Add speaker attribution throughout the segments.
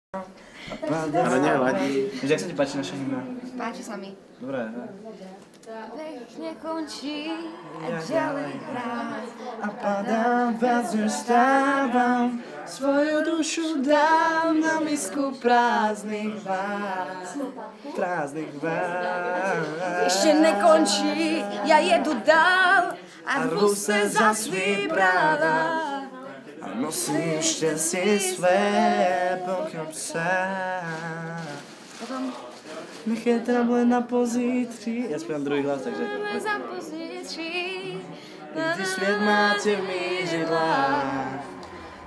Speaker 1: Ale nevadí.
Speaker 2: Jak sa ti páči naša hymna?
Speaker 3: Páči sa mi.
Speaker 2: Dobre.
Speaker 3: Nech nekončí a ďalej hrám.
Speaker 2: A padám, viac než stávam, svoju dušu dám na misku prázdnych váz. Prázdnych váz.
Speaker 3: Ešte nekončí, ja jedu dál a rvu se za svý práva.
Speaker 2: A nosím šťastie své po kapsách.
Speaker 3: Potom
Speaker 2: Nech je tam len na pozítří. Ja spievam druhý hlas, takže...
Speaker 3: za pozítří.
Speaker 2: Kdy sviet máte v mížidlách,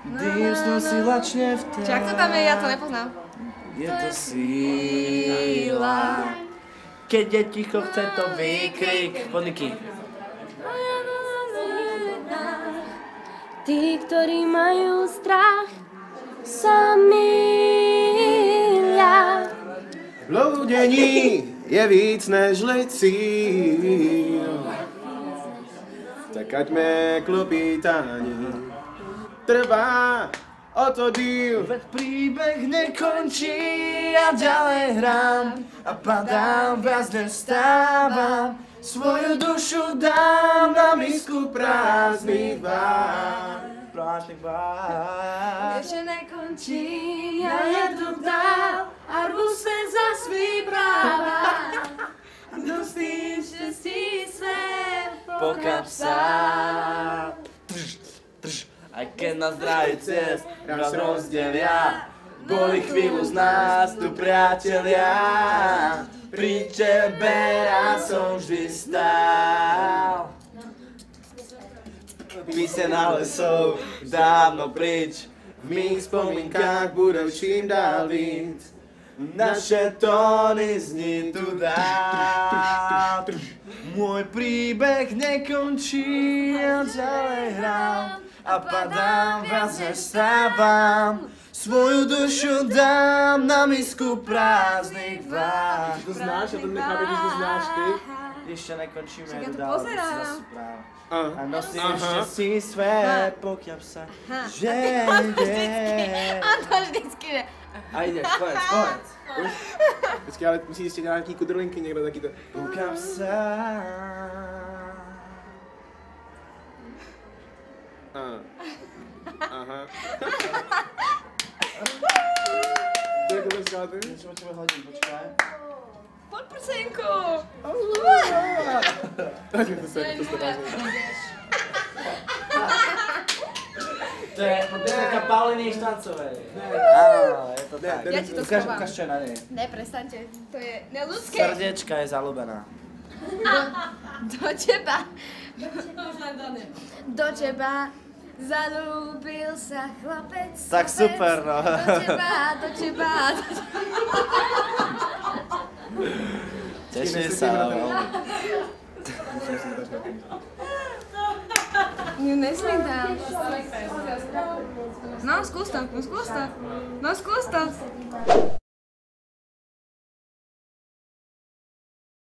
Speaker 2: dým snu si lačne v tém.
Speaker 3: Či ak to tam je, ja to nepoznám.
Speaker 2: Je to síla. Keď je ticho, chce to výkrik. Podniky.
Speaker 3: Tí, ktorí majú strach, sa mýlia.
Speaker 1: Blúdení je víc než cíl. Tak aďme klopítání trvá o to díl.
Speaker 2: Veď príbeh nekončí, ja ďalej hrám a padám, viac než stávam. Svoju dušu dám na misku prázdnych váz. Prázdnych váz.
Speaker 3: Ešte nekončí, ja jedu dál a rvu se za svý práva. Nosím štěstí své
Speaker 2: Po kapsách. Aj keď nás dráhy cest nás rozdelia, boli chvíľu z nás tu priatelia. Pri tebe raz som vždy stál. Píseň lesov dávno pryč,
Speaker 1: V mých vzpomínkách budou čím dál víc.
Speaker 2: naše tóny zní tu dál. Môj príbeh nekončí, ja ďalej hrám a padám, viac než stávam. Svoju dušu dám na misku prázdnych váz.
Speaker 1: To znáš, ja to nechápem, že to znáš ty.
Speaker 2: Ešte nekončíme,
Speaker 3: Však ja
Speaker 2: jedu
Speaker 3: to
Speaker 2: dál,
Speaker 3: pozerám.
Speaker 2: to sú práva. A
Speaker 1: Aha.
Speaker 2: nosím šťastie své, pokiaľ sa že ide.
Speaker 3: A to vždycky ne.
Speaker 2: A ideš, konec.
Speaker 1: Počkej, ale musíš ještě dělat nějaký kudrlinky někdo taky to.
Speaker 2: Pokiaľ sa...
Speaker 1: Aha. To je to skáte?
Speaker 2: Niečo o tebe hodím, počkaj.
Speaker 3: Pod prsenku.
Speaker 1: To se dá.
Speaker 2: To je podmienka Pauliny Štancovej. Áno, je to tak.
Speaker 3: Ja ti to schovám.
Speaker 2: Ukáž, čo je na nej.
Speaker 3: Ne, prestaňte. To je neľudské.
Speaker 2: Srdiečka je zalúbená.
Speaker 3: Do teba. Do teba zalúbil sa chlapec.
Speaker 2: Tak super, no.
Speaker 3: Do teba.
Speaker 2: Teším sa.
Speaker 3: Ju nesmím tam. No, skús to.